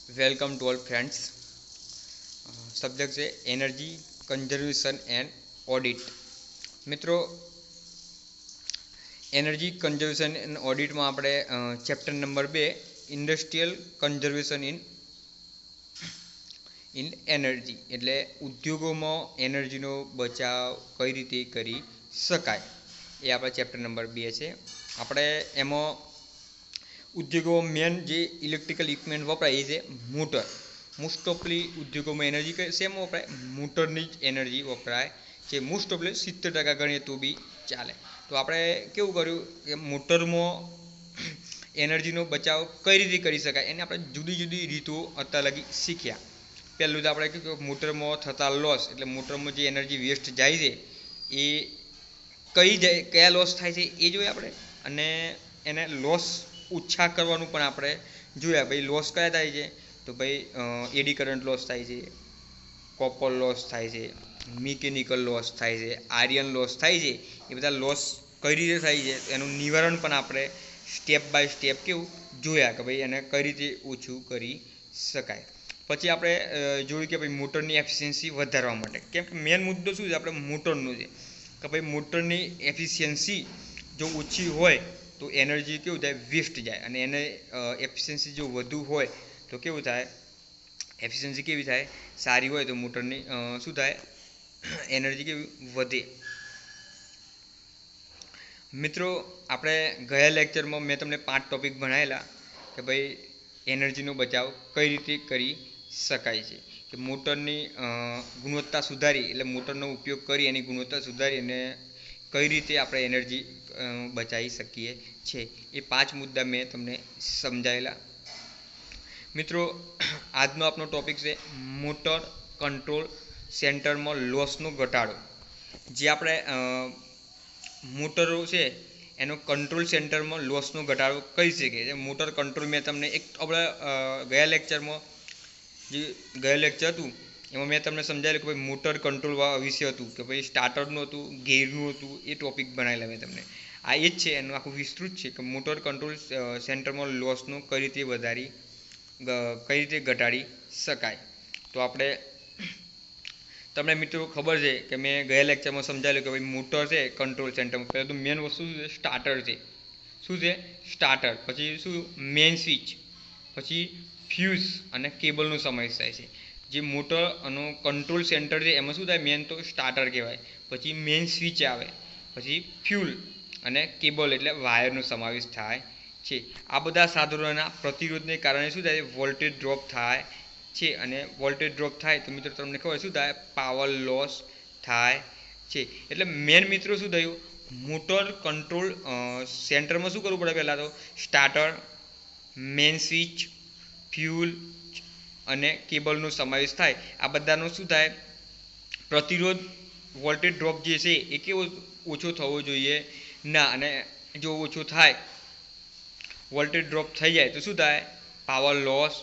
Welcome to all friends. Subject છે energy conservation and audit. મિત્રો, energy conservation and ઓડિટમાં આપણે chapter number 2 industrial conservation in energy એટલે ઉદ્યોગોમાં એનર્જીનો બચાવ કઈ રીતે કરી શકાય એ આપણા ચેપ્ટર નંબર 2 છે. આપણે એમાં ઉદ્યોગો મેન જે ઇલેક્ટ્રિકલ ઇક્વિપમેન્ટ વપરાય એ છે મોટર. મોસ્ટ ઓફલી ઉદ્યોગોમાં એનર્જી શેમાં વપરાય? મોટરની જ એનર્જી વપરાય છે. મોસ્ટ ઓફલી 70% ગણીએ તો બી ચાલે. તો આપણે કેવું કર્યું કે મોટરમાં એનર્જીનો બચાવ કઈ રીતે કરી શકાય એને આપણે જુદી જુદી રીતો અત્યાર લગી શીખ્યા. પહેલું તો આપણે કહ્યું કે મોટરમાં થતા લોસ એટલે મોટરમાં જે એનર્જી વેસ્ટ જાય છે એ કયા લોસ થાય છે એ જોઈએ આપણે. અને એને લોસ ઓછા કરવાનું પણ આપણે જોયા. ભાઈ લોસ કયા થાય છે? તો ભાઈ એડી કરંટ લોસ થાય છે, કોપર લોસ થાય છે, મિકેનિકલ લોસ થાય છે, આયર્ન લોસ થાય છે. એ બધા લોસ કઈ રીતે થાય છે એનું નિવારણ પણ આપણે સ્ટેપ બાય સ્ટેપ કેવું જોયા કે ભાઈ એને કઈ રીતે ઓછું કરી શકાય. પછી આપણે જોયું કે ભાઈ મોટરની એફિશિયન્સી વધારવા માટે, કેમ કે મેન મુદ્દો શું છે આપણે મોટરનો છે કે ભાઈ મોટરની એફિશિયન્સી જો ઓછી હોય તો એનર્જી કેવું થાય? વેસ્ટ જાય. અને એને એફિશિયન્સી જો વધુ હોય તો કેવું થાય? એફિશિયન્સી કેવી થાય? સારી હોય તો મોટરની શું થાય? એનર્જી કેવી વધે. મિત્રો, આપણે ગયા લેક્ચરમાં મેં તમને 5 ટોપિક ભણાવેલા કે ભાઈ એનર્જીનો બચાવ કઈ રીતે કરી શકાય છે. કે મોટરની ગુણવત્તા સુધારી એટલે મોટરનો ઉપયોગ કરી એની ગુણવત્તા સુધારી અને કઈ રીતે આપણે એનર્જી બચાવી શકીએ છીએ એ 5 મુદ્દા મેં તમને સમજાવેલા. મિત્રો, આજનો આપણો ટોપિક છે મોટર કંટ્રોલ સેન્ટરમાં લોસનો ઘટાડો. જે આપણે મોટરો છે એનો કંટ્રોલ સેન્ટરમાં લોસનો ઘટાડો કરી શકીએ છીએ. મોટર કંટ્રોલ મેં તમને એક આપણે ગયા લેક્ચરમાં જે ગયા લેક્ચર હતું એમાં મેં તમને સમજાવેલું કે ભાઈ મોટર કંટ્રોલ વિશે હતું કે ભાઈ સ્ટાર્ટરનું હતું, ગેરનું હતું, એ ટોપિક બનાવેલા મેં તમને. આ એ જ છે, એનું આખું વિસ્તૃત છે કે મોટર કંટ્રોલ સેન્ટરમાં લોસનો કઈ રીતે કઈ રીતે ઘટાડી શકાય. તો આપણે તમને મિત્રો ખબર છે કે મેં ગયા લેક્ચરમાં સમજાવેલું કે ભાઈ મોટર છે કંટ્રોલ સેન્ટરમાં પહેલાં તો મેન વસ્તુ શું છે? સ્ટાર્ટર છે. શું છે? સ્ટાર્ટર. પછી શું? મેઇન સ્વિચ, પછી ફ્યુઝ અને કેબલનો સમાવેશ થાય છે. જે મોટર અને કંટ્રોલ સેન્ટર છે એમાં શું થાય? મેન તો સ્ટાર્ટર કહેવાય. પછી મેઇન સ્વિચ આવે, પછી ફ્યુલ અને કેબલ એટલે વાયરનો સમાવેશ થાય છે. આ બધા સાધનોના પ્રતિરોધને કારણે શું થાય? વોલ્ટેજ ડ્રોપ થાય છે. અને વોલ્ટેજ ડ્રોપ થાય તો મિત્રો તમને ખબર શું થાય? પાવર લોસ થાય છે. એટલે મેન મિત્રો શું થયું? મોટર કંટ્રોલ સેન્ટરમાં શું કરવું પડે? પહેલાં તો સ્ટાર્ટર, મેઇન સ્વિચ, ફ્યુલ અને કેબલનો સમાવેશ થાય. આ બધાનો શું થાય? પ્રતિરોધ વોલ્ટેજ ડ્રોપ જે છે એ કેવો ઓછો થવો જોઈએ ના. અને જો ઓછો થાય, વોલ્ટેજ ડ્રોપ થઈ જાય તો શું થાય? પાવર લોસ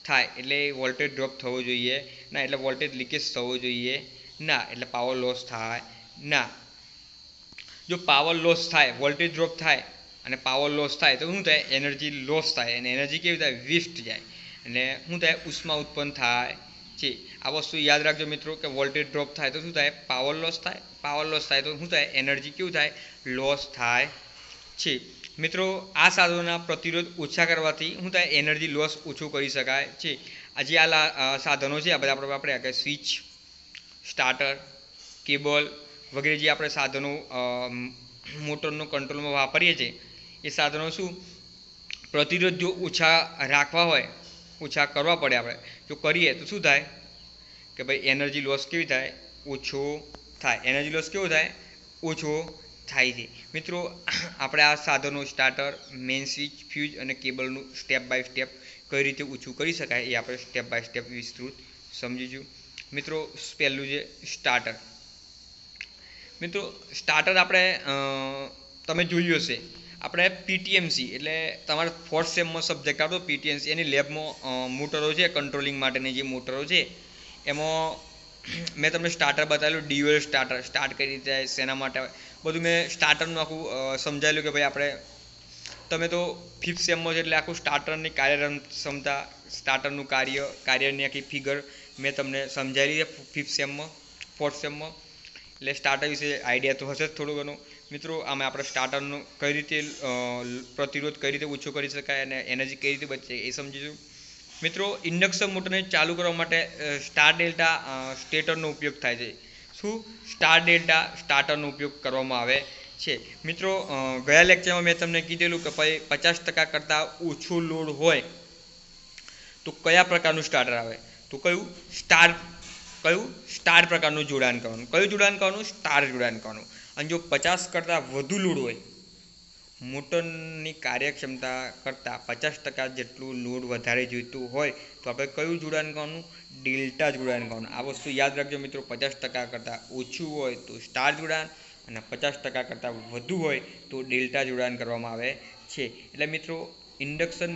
થાય. એટલે વોલ્ટેજ ડ્રોપ થવો જોઈએ ના. એટલે વોલ્ટેજ લીકેજ થવો જોઈએ ના. એટલે પાવર લોસ થાય ના. જો પાવર લોસ થાય, વોલ્ટેજ ડ્રોપ થાય અને પાવર લોસ થાય તો શું થાય? એનર્જી લોસ થાય. અને એનર્જી કેવી થાય? વેસ્ટ જાય. અને શું થાય? ઉષ્મા ઉત્પન્ન થાય છે. આ વસ્તુ યાદ રાખજો મિત્રો કે વોલ્ટેજ ડ્રોપ થાય તો શું થાય? પાવર લોસ થાય. પાવર લોસ થાય તો શું થાય? એનર્જી કેવું થાય? લોસ થાય છે. મિત્રો, આ સાધનોના પ્રતિરોધ ઓછા કરવાથી શું થાય? એનર્જી લોસ ઓછો કરી શકાય છે. આજે આ સાધનો છે આ બધા આપણે વાપર્યા કે સ્વિચ, સ્ટાર્ટર, કેબલ વગેરે જે આપણે સાધનો મોટરનો કંટ્રોલમાં વાપરીએ છીએ એ સાધનો શું પ્રતિરોધ જો ઓછા રાખવા હોય, ઓછા કરવા પડે આપણે જો કરીએ તો શું થાય કે ભાઈ એનર્જી લોસ કેવી થાય? ઓછો થાય. એનર્જી લોસ કેવો થાય? ઓછો થાય છે. મિત્રો, આપણે આ સાધનો સ્ટાર્ટર, મેઇન સ્વિચ, ફ્યુઝ અને કેબલનું સ્ટેપ બાય સ્ટેપ કઈ રીતે ઓછું કરી શકાય એ આપણે સ્ટેપ બાય સ્ટેપ વિસ્તૃત સમજીશું. મિત્રો, પહેલું છે સ્ટાર્ટર. મિત્રો, સ્ટાર્ટર આપણે તમે જોયું હશે આપણે પીટીએમસી એટલે તમારા 4th સેમમાં સબ્જેક્ટ આવતો પીટીએમસી એની લેબમાં મોટરો છે કંટ્રોલિંગ માટેની જે મોટરો છે એમાં મેં તમને સ્ટાર્ટર બતાવેલું. ડ્યુઅલ સ્ટાર્ટર સ્ટાર્ટ કરી રીતે શેના માટે બધું મેં સ્ટાર્ટરનું આખું સમજાવેલું કે ભાઈ આપણે તમે તો 5th સેમમાં એટલે આખું સ્ટાર્ટરની કાર્યક્ષમતા, સ્ટાર્ટરનું કાર્યની આખી ફિગર મેં તમને સમજાવી છે 5th સેમમાં, 4th સેમમાં. એટલે સ્ટાર્ટર વિશે આઈડિયા તો હશે જ થોડું ઘણું. મિત્રો આમાં આપણે સ્ટાર્ટરનું કઈ રીતે પ્રતિરોધ કઈ રીતે ઓછો કરી શકાય અને એનર્જી કઈ રીતે બચે એ સમજીશું. મિત્રો ઇન્ડક્શન મોટરને ચાલુ કરવા માટે સ્ટાર ડેલ્ટા સ્ટેટરનો ઉપયોગ થાય છે. શું? સ્ટાર ડેલ્ટા સ્ટાર્ટરનો ઉપયોગ કરવામાં આવે છે. મિત્રો ગયા લેક્ચરમાં મેં તમને કીધેલું કે ભાઈ 50% કરતાં ઓછો લોડ હોય તો કયા પ્રકારનું સ્ટાર્ટર આવે? તો કયું? સ્ટાર પ્રકારનું જોડાણ કરવાનું. કયું જોડાણ કરવાનું? સ્ટાર જોડાણ કરવાનું. અને જો 50 કરતાં વધુ લોડ હોય, મોટરની કાર્યક્ષમતા કરતાં 50% જેટલું લોડ વધારે જોઈતું હોય તો આપણે કયું જોડાણ કરવાનું? ડેલ્ટા જોડાણ કરવાનું. આ વસ્તુ યાદ રાખજો મિત્રો. 50% કરતાં ઓછું હોય તો સ્ટાર જોડાણ અને 50% કરતાં વધુ હોય તો ડેલ્ટા જોડાણ કરવામાં આવે છે. એટલે મિત્રો ઇન્ડક્શન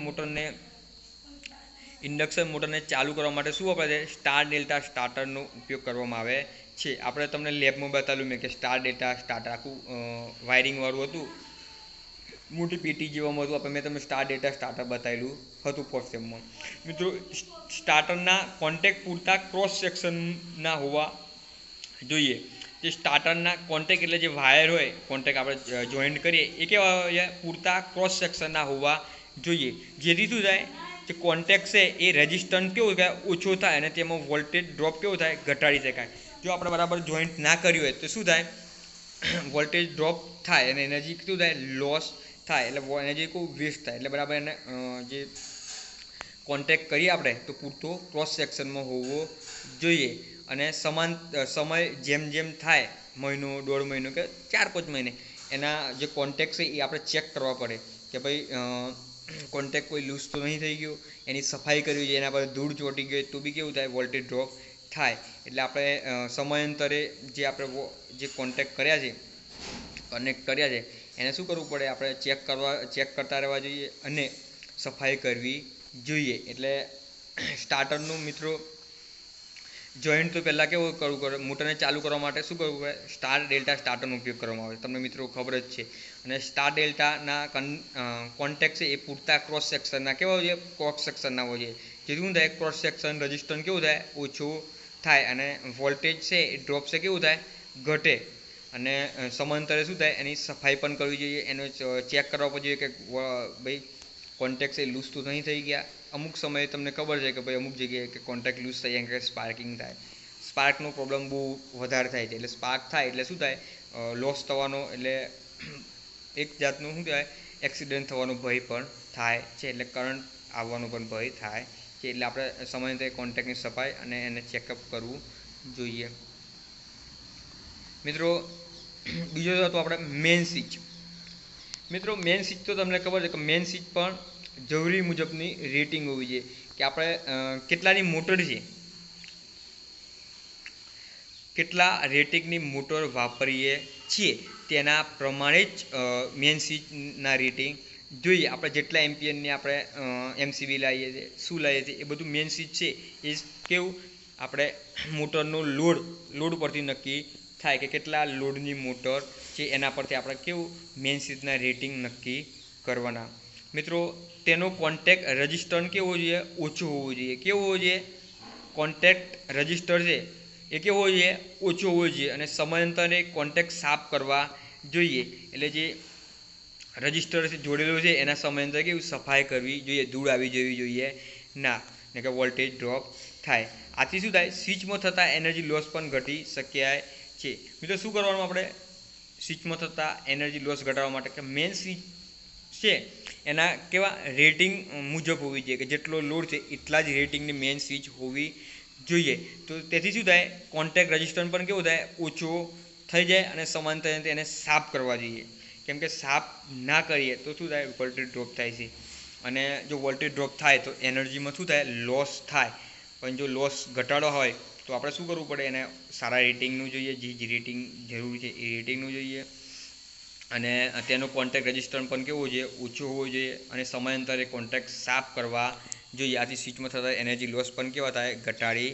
મોટરને ચાલુ કરવા માટે શું આપણે સ્ટાર ડેલ્ટા સ્ટાર્ટરનો ઉપયોગ કરવામાં આવે છે. આપણે તમને લેબમાં બતાવ્યું મેં કે સ્ટાર ડેલ્ટા સ્ટાર્ટર આખું વાયરિંગવાળું હતું, મોટી પેટી જેવામાં હતું. આપણે મેં તમને સ્ટાર ડેલ્ટા સ્ટાર્ટર બતાવેલું હતું 4th સેમમાં. મિત્રો સ્ટાર્ટરના કોન્ટેક્ટ પૂરતા ક્રોસ સેક્શનના હોવા જોઈએ. જે સ્ટાર્ટરના કોન્ટેક્ટ એટલે જે વાયર હોય, કોન્ટેક્ટ આપણે જોઈન્ટ કરીએ એ કેવા હોય? પૂરતા ક્રોસ સેક્શનના હોવા જોઈએ. જેથી શું થાય? જે કોન્ટેક્ટ છે એ રેઝિસ્ટન્સ કેવું થાય? ઓછો થાય અને તેમાં વોલ્ટેજ ડ્રોપ કેવું થાય? ઘટાડી શકાય. જો આપણે બરાબર જોઈન્ટ ના કર્યું હોય તો શું થાય? વોલ્ટેજ ડ્રોપ થાય અને એનર્જી શું થાય? લોસ થાય. એટલે એનર્જી કોઈ વેસ્ટ થાય. એટલે બરાબર એને જે કોન્ટેક્ટ કરીએ આપણે તો પૂરતો ક્રોસ સેક્શનમાં હોવો જોઈએ. અને સમય જેમ જેમ થાય, મહિનો, 1.5 મહિનો કે 4-5 મહિને, એના જે કોન્ટેક્ટ છે એ આપણે ચેક કરવા પડે કે ભાઈ કોન્ટેક્ટ કોઈ લૂઝ તો નહીં થઈ ગયો, એની સફાઈ કરવી જોઈએ. એના પર ધૂળ ચોંટી ગઈ તો બી કેવું થાય? વોલ્ટેજ ડ્રોપ થાય. એટલે આપણે સમયાંતરે જે આપણે જે કોન્ટેક્ટ કર્યા છે, કનેક્ટ કર્યા છે, એને શું કરવું પડે? આપણે ચેક કરતા રહેવા જોઈએ અને સફાઈ કરવી જોઈએ. એટલે સ્ટાર્ટરનું મિત્રો જોઈન્ટ તો પહેલાં કેવું કરવું પડે? મોટરને ચાલુ કરવા માટે શું કરવું પડે? સ્ટાર ડેલ્ટા સ્ટાર્ટરનો ઉપયોગ કરવામાં આવે. તમને મિત્રો ખબર જ છે. અને સ્ટાર ડેલ્ટાના કોન્ટેક્ટ છે એ પૂરતા ક્રોસ સેક્શનના કેવા હોય છે? ક્રોસ સેક્શનના હોય છે. જેથી શું થાય? ક્રોસ સેક્શન રેઝિસ્ટન્સ કેવું થાય? ઓછું થાય અને વોલ્ટેજ છે એ ડ્રોપ છે કેવું થાય? ઘટે. અને સમાંતરે શું થાય? એની સફાઈ પણ કરવી જોઈએ. એનો ચેક કરવા જોઈએ કે ભાઈ કોન્ટેક્ટ છે લૂઝ તો નહીં થઈ ગયા. અમુક સમયે તમને ખબર છે કે ભાઈ અમુક જગ્યાએ કે કોન્ટેક્ટ લૂઝ થઈ જાય કે સ્પાર્કિંગ થાય. સ્પાર્કનો પ્રોબ્લેમ બહુ વધારે થાય છે. એટલે સ્પાર્ક થાય એટલે શું થાય? લોસ થવાનો, એટલે એક જાતનું શું કહેવાય? એક્સિડન્ટ થવાનો ભય પણ થાય છે. એટલે કરંટ આવવાનો પણ ભય થાય છે. એટલે આપણે સમયાંતરે કોન્ટેક્ટની સફાઈ અને એને ચેકઅપ કરવું જોઈએ. મિત્રો બીજો હતો આપણે મેઇન સ્વિચ. મિત્રો મેઇન સ્વિચ તો તમને ખબર છે કે મેઇન સ્વિચ પણ જરૂરી મુજબની રેટિંગ હોવી જોઈએ. કે આપણે કેટલાની મોટર છે, કેટલા રેટિંગની મોટર વાપરીએ છીએ તેના પ્રમાણે જ મેઇન સ્વિચના રેટિંગ જોઈએ. આપણે જેટલા એમ્પિયરની આપણે એમસીબી લાવીએ છીએ, શું લાવીએ છીએ, એ બધું મેઇન સ્વિચ છે એ કેવું? આપણે મોટરનો લોડ પરથી નક્કી થાય કે કેટલા લોડની મોટર છે, એના પરથી આપણે કેવું? મેઇન સ્વિચના રેટિંગ નક્કી કરવાના. મિત્રો તેનો કોન્ટેક્ટ રેઝિસ્ટન્સ કેવો જોઈએ? ઓછો હોવો જોઈએ. કેવો હોવો જોઈએ? કોન્ટેક્ટ રેઝિસ્ટર છે એ કેવો હોવો જોઈએ? ઓછો હોવો જોઈએ. અને સમયાંતરે કોન્ટેક્ટ સાફ કરવા જોઈએ. એટલે જે રજિસ્ટર જોડેલું છે એના સમયાંતરે કેવું? સફાઈ કરવી જોઈએ. ધૂળ આવી જવી જોઈએ ના, ને કે વોલ્ટેજ ડ્રોપ થાય. આથી શું થાય? સ્વિચમાં થતા એનર્જી લોસ પણ ઘટી શક્યા છે. મિત્રો શું કરવાનું આપણે સ્વિચમાં થતા એનર્જી લોસ ઘટાડવા માટે? કે મેઇન સ્વિચ છે એના કેવા રેટિંગ મુજબ હોવી જોઈએ, કે જેટલો લોડ છે એટલા જ રેટિંગની મેઇન સ્વિચ હોવી જોઈએ. તો તેથી શું થાય? કોન્ટેક્ટ રેઝિસ્ટન્સ પણ કેવું થાય? ઓછો થઈ જાય. અને સમાંતરે એને સાફ કરવા જોઈએ. કેમ કે સાફ ના કરીએ તો શું થાય? વોલ્ટેજ ડ્રોપ થાય છે. અને જો વોલ્ટેજ ડ્રોપ થાય તો એનર્જીમાં શું થાય? લોસ થાય. પણ જો લોસ ઘટાડો હોય તો આપણે શું કરવું પડે? એને સારા રેટિંગનું જોઈએ. જે રેટિંગ જરૂરી છે એ રેટિંગનું જોઈએ. અને તેનો કોન્ટેક્ટ રેઝિસ્ટન્સ પણ કેવો જોઈએ? ઓછો હોવો જોઈએ. અને સમયાંતરે કોન્ટેક્ટ સાફ કરવા જોઈએ. આથી સ્વિચમાં થતા એનર્જી લોસ પણ કેવા થાય? ઘટાડી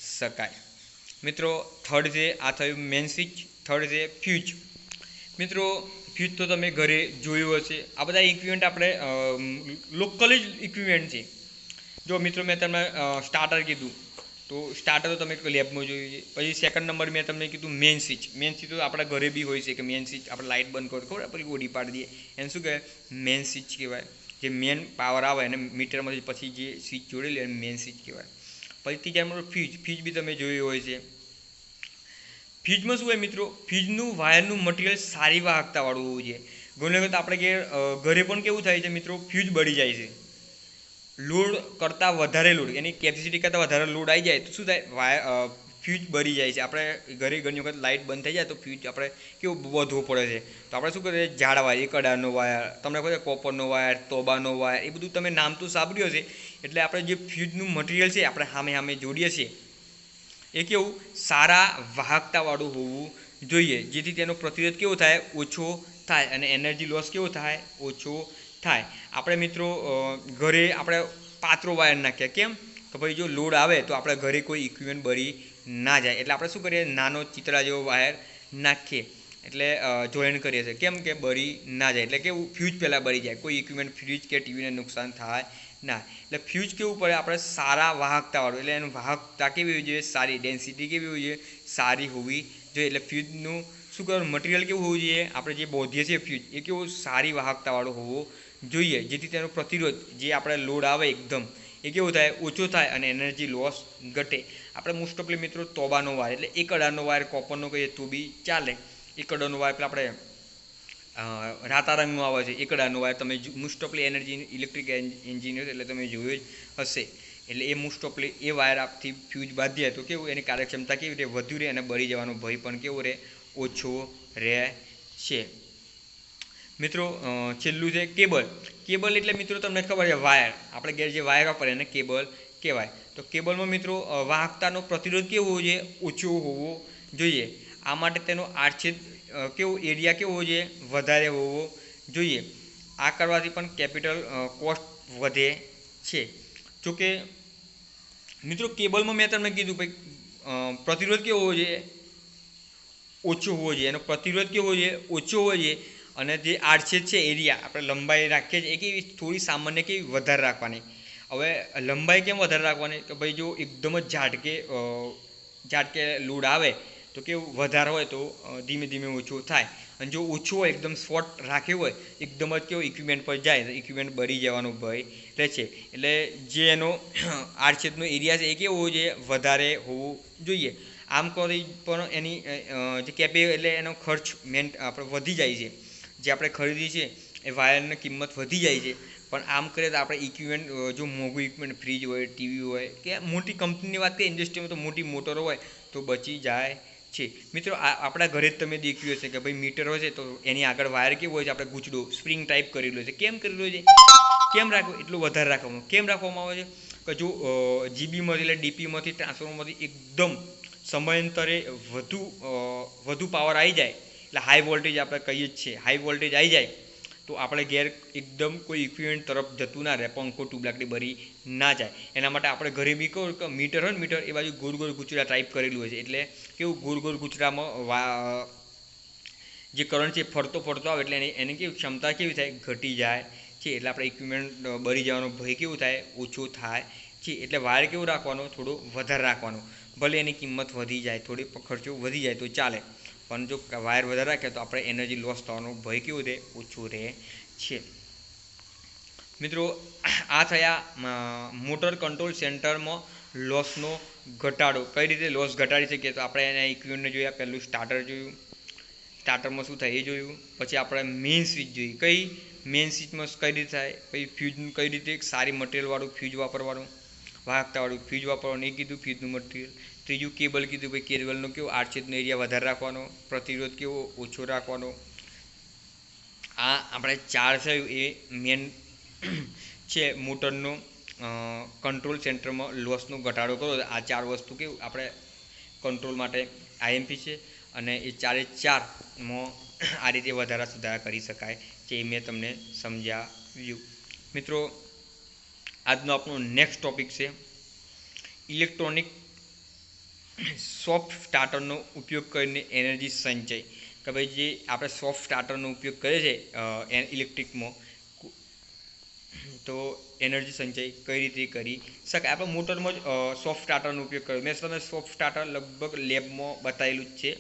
શકાય. મિત્રો થર્ડ છે, આ થયું મેઇન સ્વિચ. થર્ડ છે ફ્યુઝ. મિત્રો ફ્યુઝ તો તમે ઘરે જોયું હશે. આ બધા ઇક્વિપમેન્ટ આપણે લોકલ જ ઇક્વિપમેન્ટ છે. જો મિત્રો મેં તમને સ્ટાર્ટર કીધું, તો સ્ટાર્ટર તો તમે લેબમાં જોયું છે. પછી સેકન્ડ નંબર મેં તમને કીધું મેન સ્વિચ. મેન સ્વિચ તો આપણા ઘરે બી હોય છે કે મેન સ્વિચ આપણે લાઇટ બંધ કરો ખબર આપણે ઓડી પાડી દઈએ, એને શું કહેવાય? મેન સ્વિચ કહેવાય. જે મેન પાવર આવે અને મીટરમાંથી પછી જે સ્વિચ જોડેલી એને મેન સ્વિચ કહેવાય. પછી ત્રીજા નંબર ફ્યુઝ બી તમે જોયું હોય છે. ફ્યુઝમાં શું હોય મિત્રો? ફ્યુઝનું વાયરનું મટીરિયલ સારી વાહકતાવાળું હોવું જોઈએ. ઘણી વખત આપણે ઘરે પણ કેવું થાય છે મિત્રો, ફ્યુઝ બળી જાય છે. લોડ કરતાં વધારે લોડ, એની કેપેસિટી કરતાં વધારે લોડ આવી જાય તો શું થાય? ફ્યુઝ બળી જાય છે. આપણે ઘરે ઘણી વખત લાઇટ બંધ થઈ જાય તો ફ્યુઝ આપણે કેવું વધવું પડે છે. તો આપણે શું કરીએ? ઝાડ વાયર, એક અડારનો વાયર, તમને ખબર છે કોપરનો વાયર, તોબાનો વાયર, એ બધું તમે નામ તો સાંભળ્યું હશે. એટલે આપણે જે ફ્યુઝનું મટીરિયલ છે આપણે સામે જોડીએ છીએ એ કેવું? સારા વાહકતાવાળું હોવું જોઈએ, જેથી તેનો પ્રતિરોધ કેવો થાય? ઓછો થાય અને એનર્જી લોસ કેવો થાય? ઓછો થાય. આપણે મિત્રો ઘરે આપણે પાતળો વાયર નાખ્યા, કેમ? તો ભાઈ જો લોડ આવે તો આપણે ઘરે કોઈ ઇક્વિપમેન્ટ બળી ના જાય, એટલે આપણે શું કરીએ? નાનો ચિતરા જેવો વાયર નાખીએ, એટલે જોઈન કરીએ છીએ, કેમ કે બળી ના જાય. એટલે કેવું? ફ્યુઝ પહેલાં બળી જાય, કોઈ ઇક્વિપમેન્ટ ફ્યુઝ કે ટીવીને નુકસાન થાય ના. એટલે ફ્યુઝ કેવું પડે? આપણે સારા વાહકતાવાળું, એટલે એનું વાહકતા કેવી હોવી જોઈએ? સારી. ડેન્સિટી કેવી હોવી જોઈએ? સારી હોવી જોઈએ. એટલે ફ્યુઝનું શું કરવાનું? મટીરિયલ કેવું હોવું જોઈએ? આપણે જે બોધીએ છીએ ફ્યુઝ, એ કેવું? સારી વાહકતાવાળું હોવું જોઈએ, જેથી તેનો પ્રતિરોધ જે આપણે લોડ આવે એકદમ એ કેવું થાય? ઓછો થાય અને એનર્જી લોસ ઘટે. આપણે મોસ્ટ ઓફલી મિત્રો તોબાનો વાયર, એટલે એક અડારનો વાયર કોપરનો કહીએ તો બી ચાલે. એક અડારનો વાયર પેલા આપણે રાતા રંગનું આવે છે, એક અડારનો વાયર. તમે મોસ્ટ ઓફલી એનર્જી ઇલેક્ટ્રિક એન્જિનિયર એટલે તમે જોયું જ હશે. એટલે એ મોસ્ટ ઓફલી એ વાયર આપથી ફ્યુઝ બાંધીએ તો કેવું? એની કાર્યક્ષમતા કેવી રીતે વધુ રહે અને બળી જવાનો ભય પણ કેવો રહે? ઓછો રહે છે. મિત્રો છેલ્લું છે કેબલ. કેબલ એટલે મિત્રો તમને ખબર છે વાયર, આપણે ઘેર જે વાયર વાપરીએ એને કેબલ કહેવાય. તો કેબલમાં મિત્રો વાહકતાનો પ્રતિરોધ કેવો હોવો જોઈએ? ઓછો હોવો જોઈએ. આ માટે તેનો આડછેદ કેવો એરિયા કેવો હોવો જોઈએ? વધારે હોવો જોઈએ. આ કરવાથી પણ કેપિટલ કોસ્ટ વધે છે. જોકે મિત્રો કેબલમાં મેં તમને કીધું ભાઈ પ્રતિરોધ કેવો હોવો જોઈએ? ઓછો હોવો જોઈએ. એનો પ્રતિરોધ કેવો હોવો જોઈએ? ઓછો હોવો જોઈએ. અને જે આડછેદ છે એરિયા આપણે લંબાઈ રાખીએ છીએ એ કેવી? થોડી સામાન્ય કેવી? વધારે રાખવાની. હવે લંબાઈ કેમ વધારે રાખવાની? તો ભાઈ જો એકદમ જ ઝાટકે લોડ આવે તો કેવું? વધારે હોય તો ધીમે ધીમે ઓછું થાય, અને જો ઓછું હોય એકદમ શોર્ટ રાખ્યું હોય એકદમ જ કેવું? ઇક્વિપમેન્ટ પર જાય તો ઇક્વિપમેન્ટ બળી જવાનો ભય રહે છે. એટલે જે એનો આડછેદનો એરિયા છે એ કેવો હોવો જોઈએ? વધારે હોવું જોઈએ. આમ કરી પણ એની એટલે એનો ખર્ચ આપણે વધી જાય છે. જે આપણે ખરીદી છે એ વાયરની કિંમત વધી જાય છે. પણ આમ કરીએ તો આપણે ઇક્વિપમેન્ટ જો મોંઘું ઇક્વિપમેન્ટ ફ્રીજ હોય, ટીવી હોય કે મોટી કંપનીની વાત કરીએ, ઇન્ડસ્ટ્રીમાં તો મોટી મોટરો હોય તો બચી જાય છે. મિત્રો આપણા ઘરે જ તમે દેખ્યું હશે કે ભાઈ મીટર હોય છે તો એની આગળ વાયર કેવું હોય છે? આપણે ગૂંચડો સ્પ્રિંગ ટાઈપ કરેલો છે. કેમ કરેલો છે? કેમ રાખવું? એટલું વધારે રાખવામાં કેમ રાખવામાં આવે છે? કે જો જીબીમાંથી એટલે ડીપીમાંથી ટ્રાન્સફોર્મરમાંથી એકદમ સમયાંતરે વધુ પાવર આવી જાય, એટલે હાઈ વોલ્ટેજ આપણે કહીએ જ છીએ, હાઈ વોલ્ટેજ આવી જાય તો આપણે ઘેર એકદમ કોઈ ઇક્વિપમેન્ટ તરફ જતું ના રહે, પંખો ટ્યુબલાઇટ બળી ના જાય. એના માટે આપણે ઘરે બી કહું કે મીટર હોય ને, મીટર એ બાજુ ગોળ ગોળ ગુચરા ટાઈપ કરેલું હોય છે. એટલે કેવું? ગોળ ગોળ ગુચરામાં જે કરંટ છે ફરતો આવે એટલે એની કેવી ક્ષમતા કેવી થાય? ઘટી જાય છે. એટલે આપણે ઇક્વિપમેન્ટ બળી જવાનો ભય કેવું થાય? ઓછો થાય છે. એટલે વાયર કેવું રાખવાનો? થોડો વધારે રાખવાનો. ભલે એની કિંમત વધી જાય, થોડી ખર્ચો વધી જાય તો ચાલે, પણ જો વાયર વધારે રાખે તો આપણે એનર્જી લોસ થવાનો ભય કેવું રહે? ઓછો રહે છે. મિત્રો આ થયા મોટર કંટ્રોલ સેન્ટરમાં લોસનો ઘટાડો. કઈ રીતે લોસ ઘટાડી શકીએ? તો આપણે એના ઇક્વિપમેન્ટ જોયા. પહેલું સ્ટાર્ટર જોયું, સ્ટાર્ટરમાં શું થાય એ જોયું. પછી આપણે મેઇન સ્વિચ જોઈ. કઈ મેઇન સ્વિચમાં કઈ રીતે થાય? પછી ફ્યુઝ કઈ રીતે સારી મટીરિયલવાળું ફ્યુઝ વાપરવાનું, વાહકતાવાળું ફ્યુઝ વાપરવાનું એ કીધું, ફ્યુઝનું મટીરિયલ. ત્રીજું કેબલ કીધું, ભાઈ કેબલનો કેવો? આડછેદનો એરિયા વધારે રાખવાનો, પ્રતિરોધ કેવો? ઓછો રાખવાનો. આ આપણે ચાર છે એ મેન છે મોટરનો કંટ્રોલ સેન્ટરમાં લોસનો ઘટાડો કરો. આ ચાર વસ્તુ કેવું? આપણે કંટ્રોલ માટે આઈએમપી છે, અને એ ચારમાં આ રીતે વધારા સુધારા કરી શકાય છે. એ મેં તમને સમજાવ્યું. મિત્રો આજનો આપણો નેક્સ્ટ ટોપિક છે ઇલેક્ટ્રોનિક સોફ્ટ સ્ટાર્ટરનો ઉપયોગ કરીને એનર્જી સંચય. કે ભાઈ જે આપણે સોફ્ટ સ્ટાર્ટરનો ઉપયોગ કરીએ છીએ ઇલેક્ટ્રિકમાં, તો એનર્જી સંચય કઈ રીતે કરી શકાય. આપણે મોટરમાં જ સોફ્ટ સ્ટાર્ટરનો ઉપયોગ કર્યો. મેં તમને સોફ્ટ સ્ટાર્ટર લગભગ લેબમાં બતાવેલું જ છે,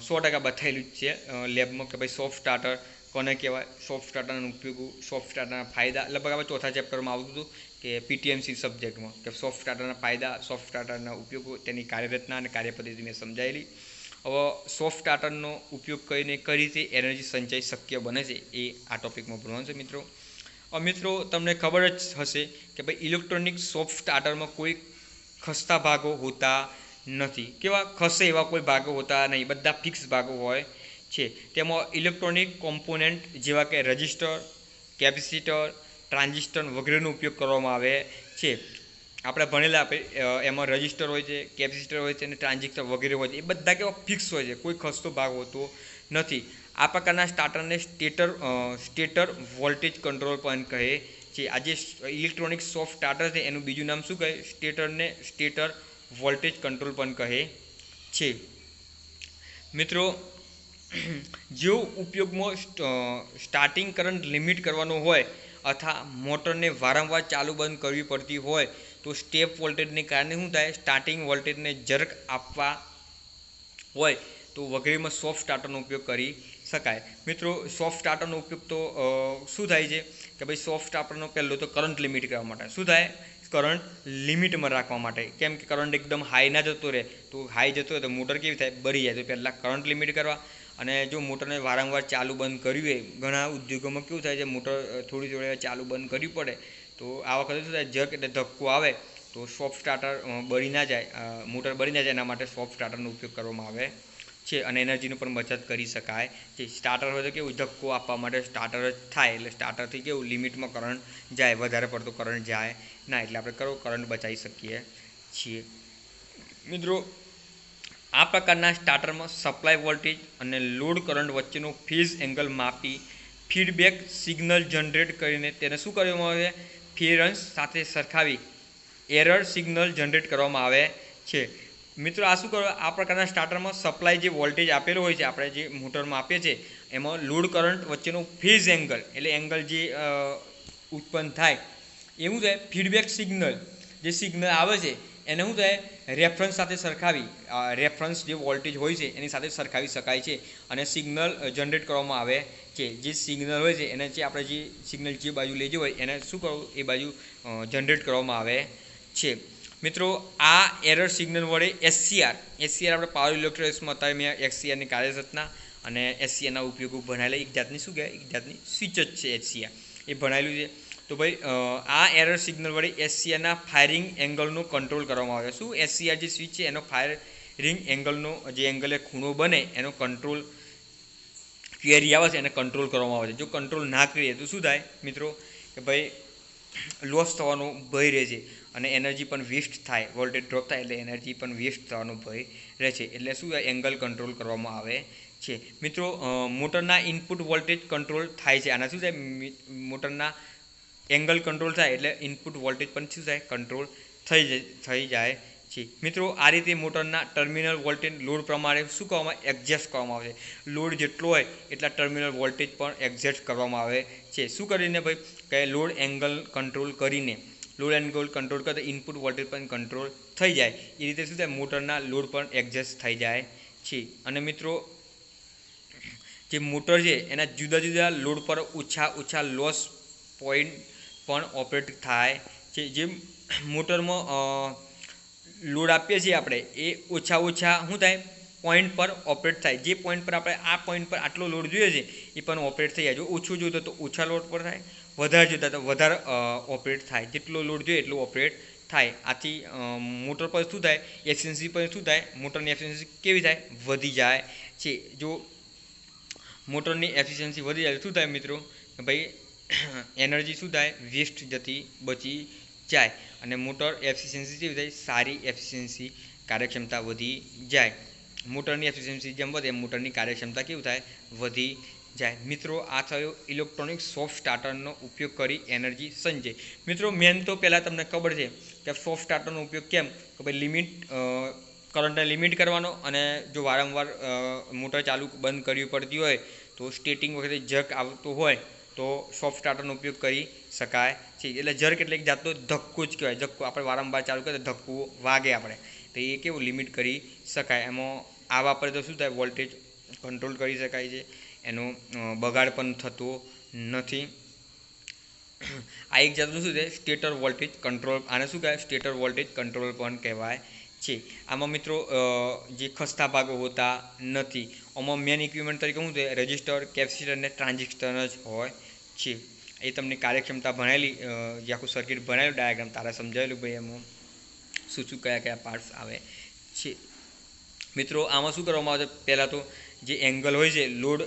100% બતાવેલું જ છે લેબમાં કે ભાઈ સોફ્ટ સ્ટાર્ટર કોને કહેવાય, સોફ્ટ સ્ટાર્ટરનો ઉપયોગ, સોફ્ટ સ્ટાર્ટરના ફાયદા. લગભગ આપણે ચોથા ચેપ્ટરમાં આવતું હતું કે પીટીએમસી સબ્જેક્ટમાં કે સોફ્ટ સ્ટાર્ટરના ફાયદા, સોફ્ટ સ્ટાર્ટરના ઉપયોગો, તેની કાર્યરચના અને કાર્યપદ્ધતિ મેં સમજાવેલી. હવે સોફ્ટ સ્ટાર્ટરનો ઉપયોગ કરીને કઈ રીતે એનર્જી સંચય શક્ય બને છે એ આ ટોપિકમાં ભણવાનું છે મિત્રો. મિત્રો તમને ખબર જ હશે કે ભાઈ ઇલેક્ટ્રોનિક સોફ્ટ સ્ટાર્ટરમાં કોઈ ખસતા ભાગો હોતા નથી. કેવા ખસે એવા કોઈ ભાગો હોતા નહીં, બધા ફિક્સ ભાગો હોય છે. તેમાં ઇલેક્ટ્રોનિક કોમ્પોનન્ટ જેવા કે રજિસ્ટર, કેપેસિટર, ટ્રાન્ઝિસ્ટર વગેરેનો ઉપયોગ કરવામાં આવે છે. આપણે ભણેલા એમાં રજિસ્ટર હોય છે, કેપેસિટર હોય છે અને ટ્રાન્ઝિસ્ટર વગેરે હોય છે. એ બધા કેવા ફિક્સ હોય છે, કોઈ ખસતો ભાગ હોતો નથી. આ પ્રકારના સ્ટાર્ટરને સ્ટેટર વોલ્ટેજ કંટ્રોલ પણ કહે છે. આ જે ઇલેક્ટ્રોનિક સોફ્ટ સ્ટાર્ટર છે એનું બીજું નામ શું કહે? સ્ટેટર વોલ્ટેજ કંટ્રોલ પણ કહે છે. મિત્રો જો ઉપયોગમાં સ્ટાર્ટિંગ કરંટ લિમિટ કરવાનો હોય અથવા મોટરને વારંવાર ચાલુ બંધ કરવી પડતી હોય તો સ્ટેપ વોલ્ટેજને કારણે શું થાય? સ્ટાર્ટિંગ વોલ્ટેજને ઝરક આપવા હોય તો વગેરેમાં સોફ્ટ સ્ટાર્ટરનો ઉપયોગ કરી શકાય. મિત્રો સોફ્ટ સ્ટાર્ટરનો ઉપયોગ તો શું થાય છે કે ભાઈ સોફ્ટ સ્ટાર્ટરનો પહેલો તો કરંટ લિમિટ કરવા માટે. શું થાય? કરંટ લિમિટમાં રાખવા માટે. કેમ કે કરંટ એકદમ હાઈ ના જતો રહે, તો હાઈ જતો રહે તો મોટર કેવી થાય? બળી જાય. તો પહેલાં કરંટ લિમિટ કરવા. અને જો મોટરને વારંવાર ચાલુ બંધ કર્યું હોય, ઘણા ઉદ્યોગોમાં કેવું થાય છે, મોટર થોડી થોડી ચાલુ બંધ કરવી પડે, તો આ વખતે શું થાય? જર્ક એટલે ધક્કો આવે તો સોફ્ટ સ્ટાર્ટર બળી ના જાય, મોટર બળી ના જાય, એના માટે સોફ્ટ સ્ટાર્ટરનો ઉપયોગ કરવામાં આવે છે. અને એનર્જીનો પણ બચત કરી શકાય છે. સ્ટાર્ટર હોય તો કેવું ધક્કો આપવા માટે સ્ટાર્ટર જ થાય, એટલે સ્ટાર્ટરથી કેવું લિમિટમાં કરંટ જાય, વધારે પડતો કરંટ જાય ના, એટલે આપણે કરંટ બચાવી શકીએ છીએ. મિત્રો આ પ્રકારના સ્ટાર્ટરમાં સપ્લાય વોલ્ટેજ અને લોડ કરંટ વચ્ચેનો ફેઝ એંગલ માપી ફીડબેક સિગ્નલ જનરેટ કરીને તેને શું કરવામાં આવે? ફેરન્સ સાથે સરખાવી એરર સિગ્નલ જનરેટ કરવામાં આવે છે. મિત્રો આ શું કરો? આ પ્રકારના સ્ટાર્ટરમાં સપ્લાય જે વોલ્ટેજ આપેલો હોય છે, આપણે જે મોટરમાં આપીએ છીએ, એમાં લોડ કરંટ વચ્ચેનો ફેઝ એંગલ, એટલે એંગલ જે ઉત્પન્ન થાય એવું થાય. ફીડબેક સિગ્નલ, જે સિગ્નલ આવે છે એને શું થાય? રેફરન્સ સાથે સરખાવી, રેફરન્સ જે વોલ્ટેજ હોય છે એની સાથે સરખાવી શકાય છે અને સિગ્નલ જનરેટ કરવામાં આવે છે. જે સિગ્નલ હોય છે એને જે આપણે જે સિગ્નલ જે બાજુ લઈ જવું હોય એને શું કરવું? એ બાજુ જનરેટ કરવામાં આવે છે. મિત્રો આ એરર સિગ્નલ વડે એસસીઆર આપણે પાવર ઇલેક્ટ્રોનિક્સમાં અત્યારે મેં એસસીઆરની કાર્યરચના અને એસસીઆરના ઉપયોગો ભણાયેલા. એક જાતની શું કહેવાય? એક જાતની સ્વિચ જ છે એસસીઆર, એ ભણાયેલું છે. તો ભાઈ આ એરર સિગ્નલ વડે એસસીઆરના ફાયરિંગ એંગલનો કંટ્રોલ કરવામાં આવે. શું? એસસીઆર જે સ્વિચ છે એનો ફાયરિંગ એંગલનો જે એંગલે ખૂણો બને એનો કંટ્રોલ ક્વેરી આવે છે એને કંટ્રોલ કરવામાં આવે છે. જો કંટ્રોલ ના કરીએ તો શું થાય મિત્રો? કે ભાઈ લોસ થવાનો ભય રહે છે અને એનર્જી પણ વેસ્ટ થાય. વોલ્ટેજ ડ્રોપ થાય એટલે એનર્જી પણ વેસ્ટ થવાનો ભય રહે છે. એટલે શું થાય? એંગલ કંટ્રોલ કરવામાં આવે છે. મિત્રો મોટરના ઇનપુટ વોલ્ટેજ કંટ્રોલ થાય છે. આના શું થાય? મોટરના એંગલ કંટ્રોલ થાય એટલે ઇનપુટ વોલ્ટેજ પણ શું થાય? કંટ્રોલ થઈ જાય છે. મિત્રો આ રીતે મોટરના ટર્મિનલ વોલ્ટેજ લોડ પ્રમાણે શું કરવામાં? એડજસ્ટ કરવામાં આવે છે. લોડ જેટલો હોય એટલા ટર્મિનલ વોલ્ટેજ પણ એડજસ્ટ કરવામાં આવે છે. શું કરીને ભાઈ? કે લોડ એંગલ કંટ્રોલ કરીને, લોડ એંગલ કંટ્રોલ કરતા ઇનપુટ વોલ્ટેજ પણ કંટ્રોલ થઈ જાય. એ રીતે શું થાય? મોટરના લોડ પણ એડજસ્ટ થઈ જાય છે. અને મિત્રો જે મોટર છે એના જુદા જુદા લોડ પર ઓછા લોસ પોઈન્ટ પણ ઓપરેટ થાય છે. જે મોટરમાં લોડ આપીએ છીએ આપણે એ ઓછા શું થાય? પોઈન્ટ પર ઓપરેટ થાય. જે પોઈન્ટ પર આપણે આ પોઈન્ટ પર આટલો લોડ જોઈએ છે એ પણ ઓપરેટ થઈ જાય. જો ઓછું જોઈતો તો ઓછા લોડ પર થાય, વધારે જોઈતા તો વધારે ઓપરેટ થાય. જેટલો લોડ જોઈએ એટલું ઓપરેટ થાય. આથી મોટર પર શું થાય? એફિશિયન્સી પર શું થાય? મોટરની એફિશિયન્સી કેવી થાય? વધી જાય છે. જો મોટરની એફિશિયન્સી વધી જાય શું થાય મિત્રો? ભાઈ એનર્જી શું થાય? વેસ્ટ જતી બચી જાય અને મોટર એફિશિયન્સી કેવી થાય? સારી એફિશિયન્સી, કાર્યક્ષમતા વધી જાય. મોટરની એફિશિયન્સી જેમ વધે એમ મોટરની કાર્યક્ષમતા કેવું થાય? વધી જાય. મિત્રો આ થયો ઇલેક્ટ્રોનિક સોફ્ટ સ્ટાર્ટરનો ઉપયોગ કરી એનર્જી સંચય. મિત્રો મેન તો પહેલાં તમને ખબર છે કે સોફ્ટ સ્ટાર્ટરનો ઉપયોગ કેમ? કે ભાઈ લિમિટ કરંટને લિમિટ કરવાનો, અને જો વારંવાર મોટર ચાલુ બંધ કરવી પડતી હોય તો સ્ટાર્ટિંગ વખતે જર્ક આવતો હોય તો સોફ્ટ સ્ટાર્ટરનો ઉપયોગ કરી શકાય છે. એટલે જર્ક એટલે એક જાતનો ધક્કો જ કહેવાય. ધક્કો આપણે વારંવાર ચાલુ કરીએ તો ધક્કો વાગે આપણે, તો એ કેવું લિમિટ કરી શકાય. એમાં આ વાપરે તો શું થાય, વોલ્ટેજ કંટ્રોલ કરી શકાય છે, એનો બગાડ પણ થતો નથી. આ એક જાતનું શું છે, સ્ટેટર વોલ્ટેજ કંટ્રોલ. આને શું કહેવાય, સ્ટેટર વોલ્ટેજ કંટ્રોલ પણ કહેવાય છે. આમાં મિત્રો જે ખસ્તા ભાગો હોતા નથી. આમાં મેન ઇક્વિપમેન્ટ તરીકે શું છે, રજિસ્ટર, કેપેસિટર અને ટ્રાન્ઝિસ્ટર જ હોય છે. એ તમને કાર્યક્ષમતા ભણાયેલી, જે આખું સર્કિટ ભણાયેલું ડાયાગ્રામ તારે સમજાવેલું ભાઈ એમાં શું શું કયા કયા પાર્ટ્સ આવે છે. મિત્રો આમાં શું કરવામાં આવે છે, પહેલાં તો જે એંગલ હોય છે, લોડ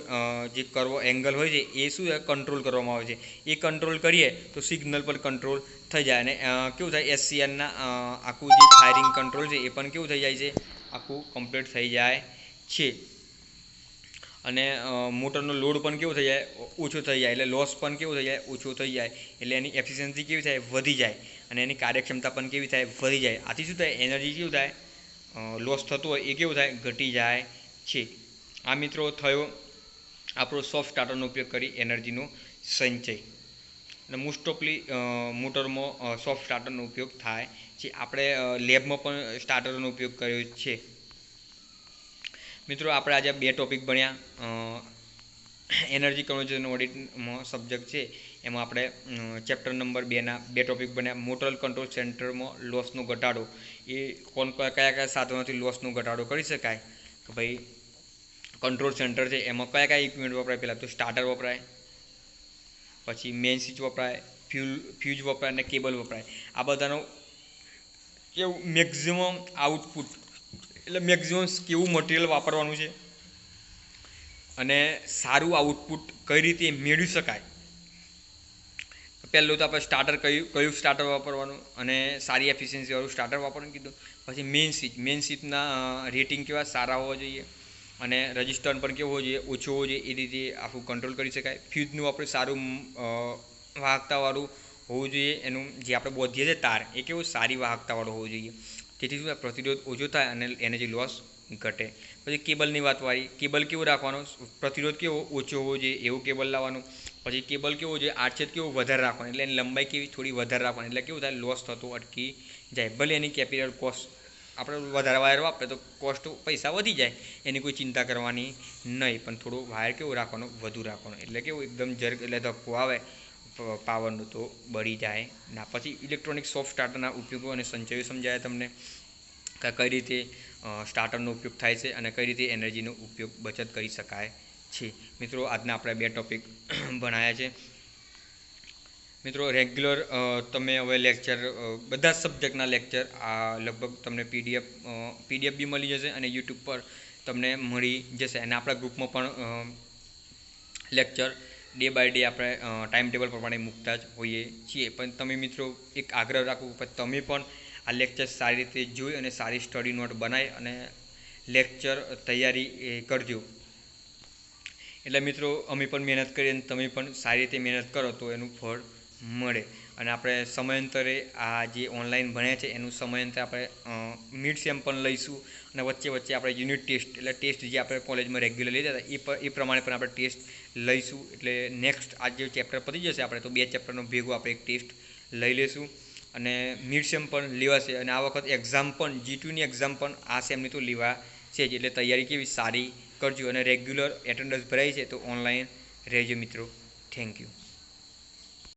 જે કરવો એંગલ હોય છે એ શું છે, કંટ્રોલ કરવામાં આવે છે. એ કંટ્રોલ કરીએ તો સિગ્નલ પર કંટ્રોલ થઈ જાય, અને કેવું થાય, એસસીઆરના આખું જે ફાયરિંગ કંટ્રોલ છે એ પણ કેવું થઈ જાય છે, આખું કમ્પ્લીટ થઈ જાય છે. અને મોટરનો લોડ પણ કેવો થઈ જાય, ઓછો થઈ જાય, એટલે લોસ પણ કેવો થઈ જાય, ઓછો થઈ જાય. એટલે એની એફિશિયન્સી કેવી થાય, વધી જાય, અને એની કાર્યક્ષમતા પણ કેવી થાય, વધી જાય. આથી શું થાય, એનર્જી કેવું થાય, લોસ થતું હોય એ કેવું થાય, ઘટી જાય છે. આ મિત્રો થયો આપણો સોફ્ટ સ્ટાર્ટરનો ઉપયોગ કરી એનર્જીનો સંચય. અને મોસ્ટ ઓફલી મોટરમાં સોફ્ટ સ્ટાર્ટરનો ઉપયોગ થાય છે. આપણે લેબમાં પણ સ્ટાર્ટરનો ઉપયોગ કર્યો છે. મિત્રો આપણે આજે 2 ટોપિક ભણ્યા. એનર્જી કન્વર્ઝન ઓડિટમાં સબ્જેક્ટ છે એમાં આપણે ચેપ્ટર નંબર 2ના 2 ટોપિક ભણ્યા. મોટર કંટ્રોલ સેન્ટરમાં લોસનો ઘટાડો, એ કયા કયા સાધનોથી લોસનો ઘટાડો કરી શકાય. તો ભાઈ કંટ્રોલ સેન્ટર છે એમાં કયા કયા ઇક્વિપમેન્ટ વપરાય, પહેલાં તો સ્ટાર્ટર વપરાય, પછી મેઇન સ્વિચ વપરાય, ફ્યુઝ વપરાય અને કેબલ વપરાય. આ બધાનો કેવું મેક્સિમમ આઉટપુટ, એટલે મેક્સિમમ કેવું મટીરિયલ વાપરવાનું છે અને સારું આઉટપુટ કઈ રીતે મેળવી શકાય. પહેલું તો આપણે સ્ટાર્ટર કયું સ્ટાર્ટર વાપરવાનું અને સારી એફિશિયન્સીવાળું સ્ટાર્ટર વાપરવાનું કીધું. પછી મેઇન સ્વિચના રેટિંગ કેવા સારા હોવા જોઈએ, અને રજિસ્ટર પણ કેવો હોવો જોઈએ, ઓછો હોવો જોઈએ, એ રીતે આખું કંટ્રોલ કરી શકાય. ફ્યુઝનું આપણે સારું વાહકતાવાળું હોવું જોઈએ, એનું જે આપણે બોધીએ છીએ તાર એ કેવું સારી વાહકતાવાળું હોવું જોઈએ, જેથી શું પ્રતિરોધ ઓછો થાય અને એનર્જી લોસ ઘટે. પછી કેબલની વાત વાળી, કેબલ કેવું રાખવાનું, પ્રતિરોધ કેવો ઓછો હોવો જોઈએ એવું કેબલ લાવવાનું. પછી કેબલ કેવું જોઈએ, આડછેદ કેવું વધારે રાખવાનું, એટલે એની લંબાઈ કેવી થોડી વધારે રાખવાની, એટલે કેવું થાય, લોસ થતો અટકી જાય. ભલે એની કેપિટલ કોસ્ટ આપણે વધારે વાયર વાપરે તો કોસ્ટ પૈસા વધી જાય, એની કોઈ ચિંતા કરવાની નહીં, પણ થોડું વાયર કેવું રાખવાનું, વધુ રાખવાનું, એટલે કેવું એકદમ જર્ક એટલે ધક્કો આવે પાવરનું તો બળી જાય ના. પછી ઇલેક્ટ્રોનિક સોફ્ટ સ્ટાર્ટરના ઉપયોગો અને સંચયો સમજાયા તમને, કે કઈ રીતે સ્ટાર્ટરનો ઉપયોગ થાય છે અને કઈ રીતે એનર્જીનો ઉપયોગ બચત કરી શકાય છે. મિત્રો આજના આપણે 2 ટોપિક ભણાયા છે. મિત્રો રેગ્યુલર તમે હવે લેક્ચર, બધા જ સબ્જેક્ટના લેક્ચર આ લગભગ તમને પીડીએફ બી મળી જશે અને યુટ્યુબ પર તમને મળી જશે. અને આપણા ગ્રુપમાં પણ લેક્ચર ડે બાય ડે આપણે ટાઈમ ટેબલ પ્રમાણે મૂકતા જ હોઈએ છીએ. પણ તમે મિત્રો એક આગ્રહ રાખું કે તમે પણ આ લેક્ચર સારી રીતે જોઈ અને સારી સ્ટડી નોટ બનાવી અને લેક્ચર તૈયારી કરજો. એટલે મિત્રો અમે પણ મહેનત કરીએ અને તમે પણ સારી રીતે મહેનત કરો તો એનું ફળ મળે. અને આપણે સમયાંતરે આ જે ઓનલાઈન ભણ્યા છે એનું સમયાંતરે આપણે મિડ સેમ પણ લઈશું, અને વચ્ચે વચ્ચે આપણે યુનિટ ટેસ્ટ, એટલે ટેસ્ટ જે આપણે કોલેજમાં રેગ્યુલર લેતા હતા એ પ્રમાણે પણ આપણે ટેસ્ટ લઈશું. એટલે નેક્સ્ટ આ જે ચેપ્ટર પતી જશે આપણે તો 2 ચેપ્ટરનો ભેગું આપણે એક ટેસ્ટ લઈ લઈશું. અને મિડ સેમ પણ લેવાશે, અને આ વખત એક્ઝામ પણ G2ની એક્ઝામ પણ આ સેમની તો લેવા છે જ. એટલે તૈયારી કેવી સારી કરજો, અને રેગ્યુલર એટેન્ડન્સ ભરાય છે તો ઓનલાઈન રહેજો મિત્રો. Thank you.